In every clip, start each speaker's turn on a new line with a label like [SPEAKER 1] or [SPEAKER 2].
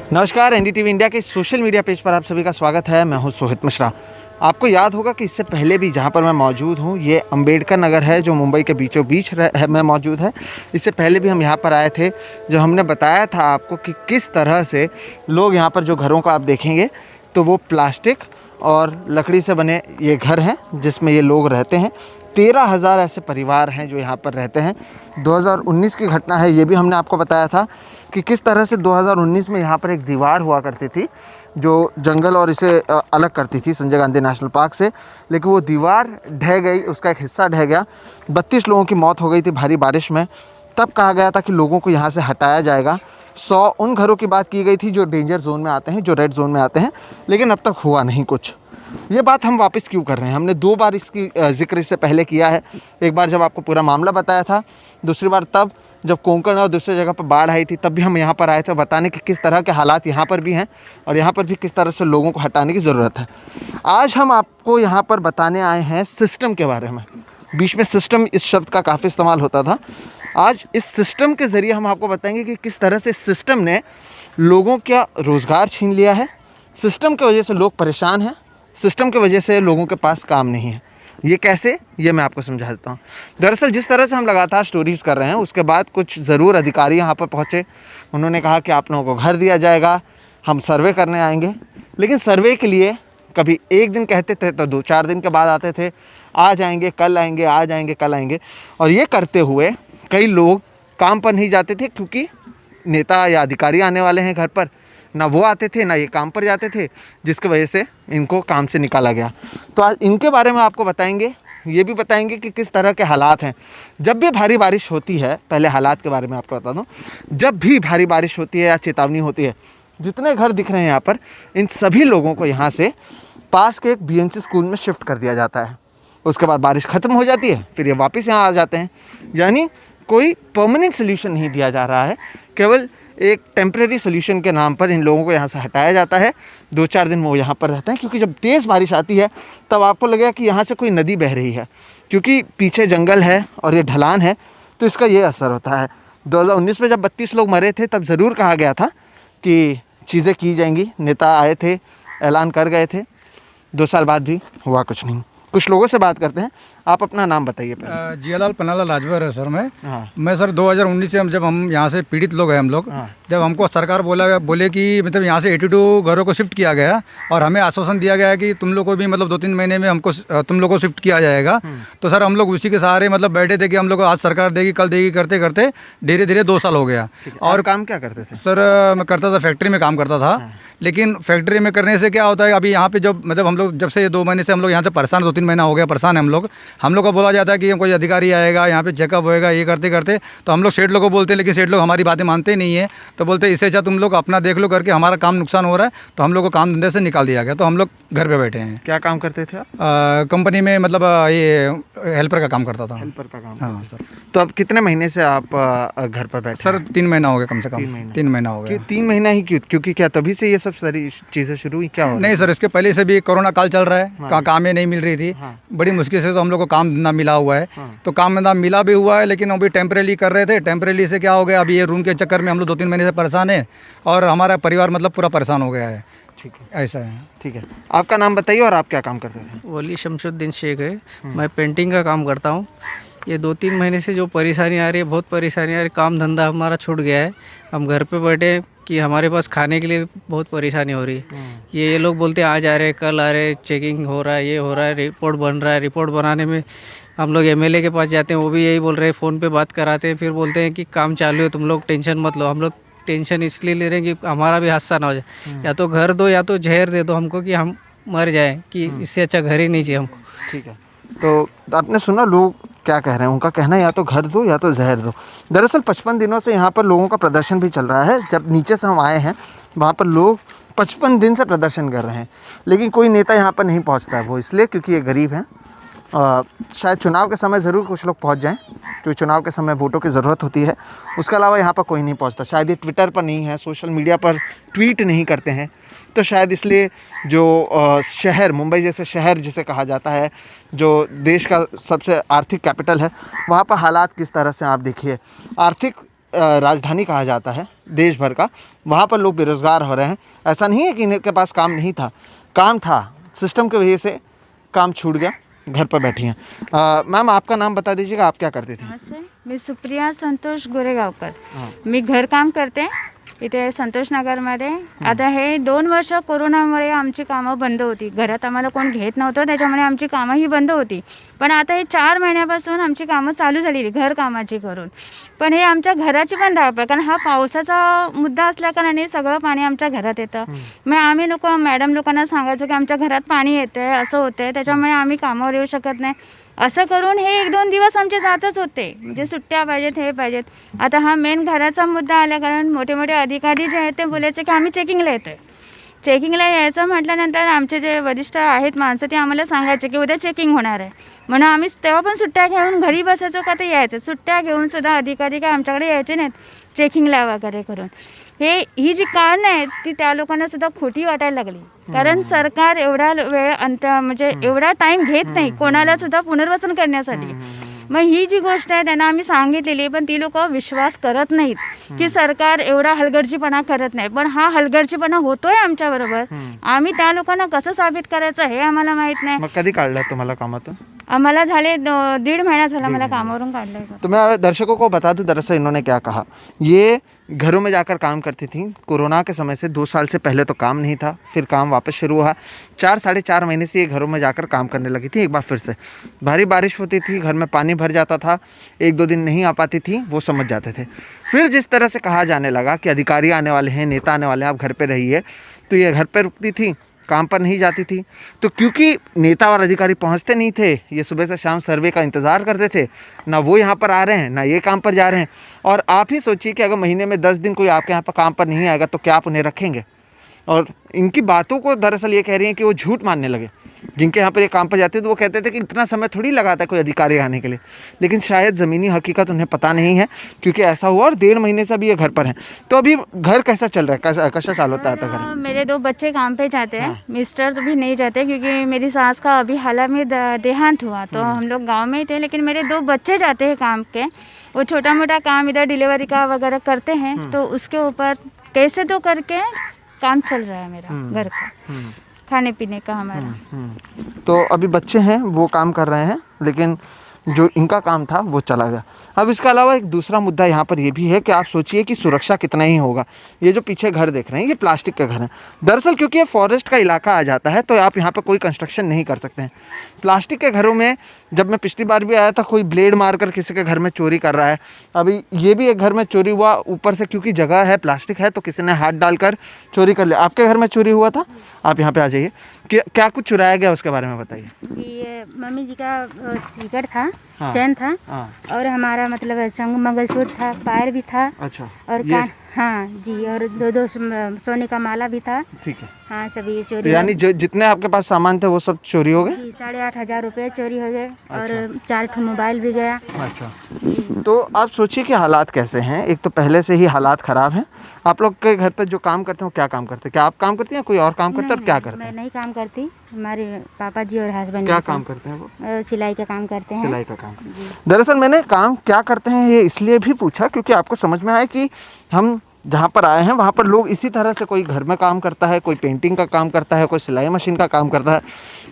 [SPEAKER 1] नमस्कार, NDTV India के social media page पर आप सभी का स्वागत है। मैं हूं सोहित मिश्रा। आपको याद होगा कि इससे पहले भी जहां पर मैं मौजूद हूं ये अंबेडकर नगर है, जो मुंबई के बीचों बीच में मौजूद है। इससे पहले भी हम यहां पर आए थे, जो हमने बताया था आपको कि किस तरह से लोग यहां पर जो घरों को आप देखेंगे तो वो प्लास्टिक और लकड़ी से बने ये घर हैं जिसमें ये लोग रहते हैं। 13,000 ऐसे परिवार हैं जो यहाँ पर रहते हैं। 2019 की घटना है, ये भी हमने आपको बताया था कि किस तरह से 2019 में यहाँ पर एक दीवार हुआ करती थी जो जंगल और इसे अलग करती थी संजय गांधी नेशनल पार्क से, लेकिन वो दीवार ढह गई, उसका एक हिस्सा ढह गया। 32 लोगों की मौत हो गई थी भारी बारिश में। तब कहा गया था कि लोगों को यहाँ से हटाया जाएगा। 100 उन घरों की बात की गई थी जो डेंजर जोन में आते हैं, जो रेड जोन में आते हैं, लेकिन अब तक हुआ नहीं कुछ। ये बात हम वापस क्यों कर रहे हैं? हमने 2 बार इसकी जिक्र इससे पहले किया है। एक बार जब आपको पूरा मामला बताया था, दूसरी बार तब जब कोंकण और दूसरी जगह पर बाढ़ आई थी, तब भी हम यहाँ पर आए थे बताने कि किस तरह के हालात यहाँ पर भी हैं और यहाँ पर भी किस तरह से लोगों को हटाने की ज़रूरत है। आज हम आपको यहाँ पर बताने आए हैं सिस्टम के बारे में। बीच में सिस्टम इस शब्द का काफ़ी इस्तेमाल होता था। आज इस सिस्टम के ज़रिए हम आपको बताएंगे कि किस तरह से सिस्टम ने लोगों का रोज़गार छीन लिया है। सिस्टम की वजह से लोग परेशान हैं, सिस्टम की वजह से लोगों के पास काम नहीं है। ये कैसे, ये मैं आपको समझा देता हूँ। दरअसल जिस तरह से हम लगातार स्टोरीज़ कर रहे हैं, उसके बाद कुछ ज़रूर अधिकारी यहाँ पर पहुँचे। उन्होंने कहा कि आप लोगों को घर दिया जाएगा, हम सर्वे करने आएंगे। लेकिन सर्वे के लिए कभी एक दिन कहते थे तो 2-4 दिन के बाद आते थे, आज आएंगे, कल आएंगे, आज आएंगे, कल आएंगे। और ये करते हुए कई लोग काम पर नहीं जाते थे, क्योंकि नेता या अधिकारी आने वाले हैं घर पर। ना वो आते थे, ना ये काम पर जाते थे, जिसकी वजह से इनको काम से निकाला गया। तो आज इनके बारे में आपको बताएंगे। ये भी बताएंगे कि किस तरह के हालात हैं। जब भी भारी बारिश होती है, पहले हालात के बारे में आपको बता दूं, जब भी भारी बारिश होती है या चेतावनी होती है, जितने घर दिख रहे हैं यहाँ पर, इन सभी लोगों को यहाँ से पास के एक बीएनसी स्कूल में शिफ्ट कर दिया जाता है। उसके बाद बारिश ख़त्म हो जाती है, फिर ये वापस यहाँ आ जाते हैं। यानी कोई परमानेंट सोल्यूशन नहीं दिया जा रहा है, केवल एक टेम्परेरी सोल्यूशन के नाम पर इन लोगों को यहाँ से हटाया जाता है। 2-4 दिन वो यहाँ पर रहते हैं, क्योंकि जब तेज़ बारिश आती है तब आपको लगेगा कि यहाँ से कोई नदी बह रही है, क्योंकि पीछे जंगल है और ये ढलान है, तो इसका ये असर होता है। 2019 में जब 32 लोग मरे थे, तब ज़रूर कहा गया था कि चीज़ें की जाएंगी। नेता आए थे, ऐलान कर गए थे। 2 साल बाद भी हुआ कुछ नहीं। कुछ लोगों से बात करते हैं। आप अपना नाम बताइए।
[SPEAKER 2] जियालाल पन्नालाल राजभर है सर।
[SPEAKER 1] हाँ।
[SPEAKER 2] मैं सर 2019 से जब हम यहाँ से पीड़ित लोग हैं हम लोग,
[SPEAKER 1] हाँ।
[SPEAKER 2] जब हमको सरकार बोले कि मतलब यहाँ से 82 घरों को शिफ्ट किया गया और हमें आश्वासन दिया गया है कि तुम लोग को भी मतलब 2-3 महीने में हमको तुम लोग को शिफ्ट किया जाएगा। तो सर हम लोग उसी के सहारे मतलब बैठे थे कि हम लोग को आज सरकार देगी, कल देगी, करते करते धीरे धीरे 2 साल हो गया।
[SPEAKER 1] और काम क्या करते थे?
[SPEAKER 2] सर मैं करता था, फैक्ट्री में काम करता था। लेकिन फैक्ट्री में करने से क्या होता है, अभी यहाँ पे जब मतलब हम लोग जब से 2 महीने से हम लोग यहाँ से परेशान, 2-3 महीना हो गया परेशान है हम लोग को बोला जाता है कि कोई अधिकारी आएगा, यहाँ पे चेकअप होएगा, ये करते करते तो हम लोग सेठ लोग को बोलते हैं, लेकिन सेठ लोग हमारी बातें मानते नहीं है। तो बोलते इससे अच्छा तुम लोग अपना देख लो करके, हमारा काम नुकसान हो रहा है। तो हम लोग को काम धंधे से निकाल दिया गया। तो हम लोग घर पे बैठे हैं।
[SPEAKER 1] क्या काम करते थे आप?
[SPEAKER 2] कंपनी में मतलब ये हेल्पर का काम करता था।
[SPEAKER 1] हेल्पर का काम?
[SPEAKER 2] हाँ सर।
[SPEAKER 1] तो अब कितने महीने से आप घर पर बैठे?
[SPEAKER 2] सर 3 महीना हो गया कम से कम। 3 महीना हो गया।
[SPEAKER 1] 3 महीना ही क्यों? क्योंकि क्या तभी से ये सब सारी चीज़ें शुरू हुई? क्या हो?
[SPEAKER 2] नहीं सर, इसके पहले से भी कोरोना काल चल रहा है। काम ही नहीं मिल रही थी। बड़ी मुश्किल से तो हम लोग को काम धंधा मिला हुआ है। तो काम धंधा मिला भी हुआ है, लेकिन अभी टेम्परेरी कर रहे थे। टेम्परेरी से क्या हो गया, अभी ये रूम के चक्कर में हम लोग 2-3 महीने से परेशान है और हमारा परिवार मतलब पूरा परेशान हो गया है।
[SPEAKER 1] ठीक है,
[SPEAKER 2] ऐसा है।
[SPEAKER 1] ठीक है। आपका नाम बताइए और आप क्या काम करते थे?
[SPEAKER 3] वली शमशुद्दीन शेख है। मैं पेंटिंग का काम करता हूँ। ये 2-3 महीने से जो परेशानी आ रही है, बहुत परेशानी आ रही है। काम धंधा हमारा छूट गया है। हम घर पे बैठे कि हमारे पास खाने के लिए बहुत परेशानी हो रही है। ये लोग बोलते हैं आज आ रहे, कल आ रहे, चेकिंग हो रहा है, ये हो रहा है, रिपोर्ट बन रहा है। रिपोर्ट बनाने में हम लोग एमएलए के पास जाते हैं, वो भी यही बोल रहे हैं, फ़ोन पे बात कराते हैं, फिर बोलते हैं कि काम चालू है, तुम लोग टेंशन मत लो। हम लोग टेंशन इसलिए ले रहे हैं कि हमारा भी हादसा ना हो जाए। या तो घर दो या तो जहर दे दो हमको कि हम मर जाएं, कि इससे अच्छा घर ही नहीं चाहिए हमको।
[SPEAKER 1] ठीक है। तो आपने सुना लोग क्या कह रहे हैं? उनका कहना है या तो घर दो या तो जहर दो। दरअसल 55 दिनों से यहाँ पर लोगों का प्रदर्शन भी चल रहा है। जब नीचे से हम आए हैं, वहाँ पर लोग 55 दिन से प्रदर्शन कर रहे हैं, लेकिन कोई नेता यहाँ पर नहीं पहुँचता है। वो इसलिए क्योंकि ये गरीब हैं। शायद चुनाव के समय ज़रूर कुछ लोग पहुंच जाएं, क्योंकि चुनाव के समय वोटों की ज़रूरत होती है। उसके अलावा यहाँ पर कोई नहीं पहुंचता। शायद ये ट्विटर पर नहीं है, सोशल मीडिया पर ट्वीट नहीं करते हैं, तो शायद इसलिए जो शहर, मुंबई जैसे शहर जिसे कहा जाता है, जो देश का सबसे आर्थिक कैपिटल है, वहाँ पर हालात किस तरह से आप देखिए। आर्थिक राजधानी कहा जाता है देश भर का, वहाँ पर लोग बेरोज़गार हो रहे हैं। ऐसा नहीं है कि इनके पास काम नहीं था, काम था, सिस्टम की वजह से काम छूट गया, घर पर बैठी हैं। मैम आपका नाम बता दीजिएगा, आप क्या करते थे?
[SPEAKER 4] नमस्ते, मी सुप्रिया संतोष गोरेगावकर. मी घरकाम करते इथे संतोष नगरमध्ये. आता हे 2 वर्ष कोरोनामुळे आमची कामं बंद होती, घरात आम्हाला कोण घेत नव्हतं, त्याच्यामुळे आमची कामं ही बंद होती. पण आता हे 4 महिन्यापासून आमची कामं चालू झालेली घरकामाची करून. पण हे आमच्या घराची पण धावपळ, कारण हा पावसाचा मुद्दा असल्याकारणाने सगळं पाणी आमच्या घरात येतं. मग आम्ही लोक मॅडम लोकांना सांगायचो की आमच्या घरात पाणी येतंय, असं होतंय, त्याच्यामुळे आम्ही कामावर येऊ शकत नाही. असं करून हे 1-2 दिवस आमचे जातच होते, म्हणजे सुट्ट्या पाहिजेत, हे पाहिजेत. आता हा मेन घराचा मुद्दा आल्या कारण मोठे मोठे अधिकारी जे आहेत ते बोलायचे की आम्ही चेकिंगला येतोय. चेकिंगला यायचं म्हटल्यानंतर आमचे जे वरिष्ठ आहेत माणसं ते आम्हाला सांगायचे की उद्या चेकिंग होणार आहे, म्हणून आम्ही तेव्हा पण सुट्ट्या घेऊन घरी बसायचो का ते यायचं. सुट्ट्या घेऊन सुद्धा अधिकारी काय आमच्याकडे यायचे नाहीत चेकिंगला वगैरे करून. ही जी कारणं आहेत ती त्या लोकांना सुद्धा खोटी वाटायला लागली, कारण सरकार एवढा वेळ म्हणजे एवढा टाईम घेत नाही कोणाला सुद्धा पुनर्वसन करण्यासाठी. मग ही जी गोष्ट आहे त्यांना आम्ही सांगितलेली, पण ती लोक विश्वास करत नाहीत की सरकार एवढा हलगर्जीपणा करत नाही. पण हा हलगर्जीपणा होतोय आमच्याबरोबर, आम्ही त्या लोकांना कसं साबित करायचं हे आम्हाला माहीत नाही.
[SPEAKER 1] मग कधी काढलं तुम्हाला कामातून?
[SPEAKER 4] आम्हाला झाले 1.5 महिना झाला मला कामावरून काढलं.
[SPEAKER 1] तो मैं दर्शकों को बता दूं, दरअसल इन्होंने क्या कहा, ये घरों में जाकर काम करती थी। कोरोना के समय से 2 साल से पहले तो काम नहीं था, फिर काम वापस शुरू हुआ। 4-4.5 महीने से ये घरों में जाकर काम करने लगी थी। एक बार फिर से भारी बारिश होती थी, घर में पानी भर जाता था, 1-2 दिन नहीं आ पाती थी, वो समझ जाते थे। फिर जिस तरह से कहा जाने लगा कि अधिकारी आने वाले हैं, नेता आने वाले हैं, आप घर पर रहिए, तो ये घर पर रुकती थी, काम पर नहीं जाती थी। तो क्योंकि नेता और अधिकारी पहुंचते नहीं थे, ये सुबह से शाम सर्वे का इंतज़ार करते थे, ना वो यहाँ पर आ रहे हैं, ना ये काम पर जा रहे हैं। और आप ही सोचिए कि अगर महीने में 10 दिन कोई आपके यहाँ पर काम पर नहीं आएगा तो क्या आप उन्हें रखेंगे? और इनकी बातों को दरअसल ये कह रही हैं कि वो झूठ मानने लगे। जिनके यहाँ पर ये काम पर जाते थे तो वो कहते थे कि इतना समय थोड़ी लगाता है कोई अधिकारी आने के लिए, लेकिन शायद ज़मीनी हकीकत उन्हें पता नहीं है, क्योंकि ऐसा हुआ और 1.5 महीने से अभी ये घर पर हैं। तो अभी घर कैसा चल रहा है, कैसा चालू होता है घर?
[SPEAKER 4] मेरे 2 बच्चे काम पे जाते हैं, मिस्टर तो भी नहीं जाते क्योंकि मेरी सास का अभी हाल में देहांत हुआ, तो हम लोग गांव में ही थे। लेकिन मेरे 2 बच्चे जाते हैं काम के, वो छोटा मोटा काम इधर डिलीवरी का वगैरह करते हैं, तो उसके ऊपर कैसे तो करके काम चल रहा है मेरा घर का, खाने पीने का हमारा।
[SPEAKER 1] तो अभी बच्चे हैं वो काम कर रहे हैं, लेकिन जो इनका काम था वो चला गया। अब इसके अलावा एक दूसरा मुद्दा यहाँ पर ये भी है कि आप सोचिए कि सुरक्षा कितना ही होगा। ये जो पीछे घर देख रहे हैं ये प्लास्टिक के घर हैं। दरअसल क्योंकि ये फॉरेस्ट का इलाका आ जाता है तो आप यहाँ पर कोई कंस्ट्रक्शन नहीं कर सकते हैं। प्लास्टिक के घरों में जब मैं पिछली बार भी आया था, कोई ब्लेड मारकर किसी के घर में चोरी कर रहा है। अभी ये भी एक घर में चोरी हुआ, ऊपर से क्योंकि जगह है प्लास्टिक है तो किसी ने हाथ डालकर चोरी कर लिया। आपके घर में चोरी हुआ था, आप यहाँ पे आ जाइए। क्या कुछ चुराया गया उसके बारे में बताइए।
[SPEAKER 5] ये मम्मी जी का सीकर था, चैन था, और हमारा मतलब मंगलसूत्र था, पायल भी था,
[SPEAKER 1] अच्छा,
[SPEAKER 5] और कान, हाँ जी, और 2 सोने का माला भी था।
[SPEAKER 1] ठीक है,
[SPEAKER 5] हाँ सभी ये
[SPEAKER 1] तो
[SPEAKER 5] चोरी।
[SPEAKER 1] यानी जो जितने आपके पास सामान थे वो सब चोरी हो गए?
[SPEAKER 5] 8,500 रुपये चोरी हो गए, और 4 ठो मोबाइल भी गया।
[SPEAKER 1] अच्छा, तो आप सोचिए कि हालात कैसे हैं। एक तो पहले से ही हालात ख़राब हैं। आप लोग के घर पर जो काम करते हो क्या काम करते हैं? क्या आप काम करती हैं, कोई और काम करता है, और क्या करते
[SPEAKER 5] मैं
[SPEAKER 1] हैं?
[SPEAKER 5] नहीं काम करती, हमारे पापा जी और हस्बैंड
[SPEAKER 1] क्या काम करते हैं वो?
[SPEAKER 5] सिलाई का काम करते हैं।
[SPEAKER 1] सिलाई का काम। दरअसल मैंने काम क्या करते हैं ये इसलिए भी पूछा क्योंकि आपको समझ में आए कि हम जहाँ पर आए हैं वहाँ पर लोग इसी तरह से, कोई घर में काम करता है, कोई पेंटिंग का काम करता है, कोई सिलाई मशीन का काम करता है।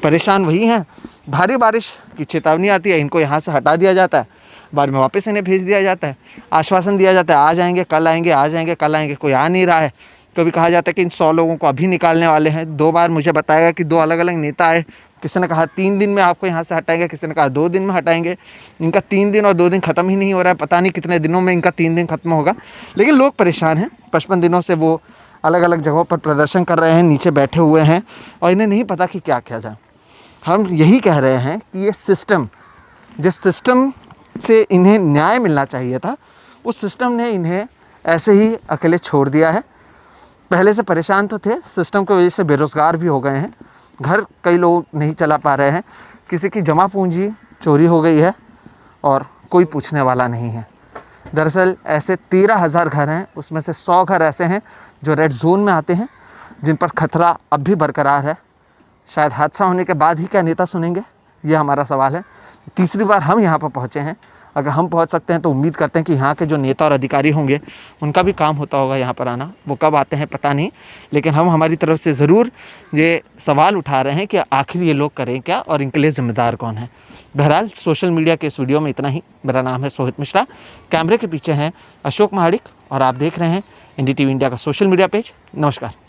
[SPEAKER 1] परेशान वही हैं। भारी बारिश की चेतावनी आती है, इनको यहाँ से हटा दिया जाता है, बाद में वापस इन्हें भेज दिया जाता है। आश्वासन दिया जाता है आज आएंगे, कल आएंगे, आज आएंगे, कल आएंगे, कोई आ नहीं रहा है। कभी कहा जाता है कि इन 100 लोगों को अभी निकालने वाले हैं। 2 बार मुझे बताया गया कि 2 अलग अलग नेता आए, किसी ने कहा 3 दिन में आपको यहाँ से हटाएंगे, किसी ने कहा 2 दिन में हटाएंगे। इनका 3 दिन और 2 दिन ख़त्म ही नहीं हो रहा है, पता नहीं कितने दिनों में इनका 3 दिन ख़त्म होगा। लेकिन लोग परेशान हैं। 55 दिनों से वो अलग अलग जगहों पर प्रदर्शन कर रहे हैं, नीचे बैठे हुए हैं, और इन्हें नहीं पता कि क्या किया जाए। हम यही कह रहे हैं कि ये सिस्टम, जिस सिस्टम से इन्हें न्याय मिलना चाहिए था, उस सिस्टम ने इन्हें ऐसे ही अकेले छोड़ दिया है। पहले से परेशान तो थे, सिस्टम की वजह से बेरोज़गार भी हो गए हैं, घर कई लोग नहीं चला पा रहे हैं, किसी की जमा पूंजी चोरी हो गई है और कोई पूछने वाला नहीं है। दरअसल ऐसे 13,000 घर हैं, उसमें से 100 घर ऐसे हैं जो रेड जोन में आते हैं, जिन पर खतरा अब भी बरकरार है। शायद हादसा होने के बाद ही क्या नेता सुनेंगे, ये हमारा सवाल है। तीसरी बार हम यहाँ पर पहुँचे हैं अगर हम पहुंच सकते हैं तो उम्मीद करते हैं कि यहाँ के जो नेता और अधिकारी होंगे उनका भी काम होता होगा यहाँ पर आना। वो कब आते हैं पता नहीं, लेकिन हम हमारी तरफ से ज़रूर ये सवाल उठा रहे हैं कि आखिर ये लोग करें क्या और इनके लिए ज़िम्मेदार कौन है। बहरहाल सोशल मीडिया के इस वीडियो में इतना ही। मेरा नाम है सोहित मिश्रा, कैमरे के पीछे हैं अशोक महाडिक और आप देख रहे हैं NDTV इंडिया का सोशल मीडिया पेज। नमस्कार।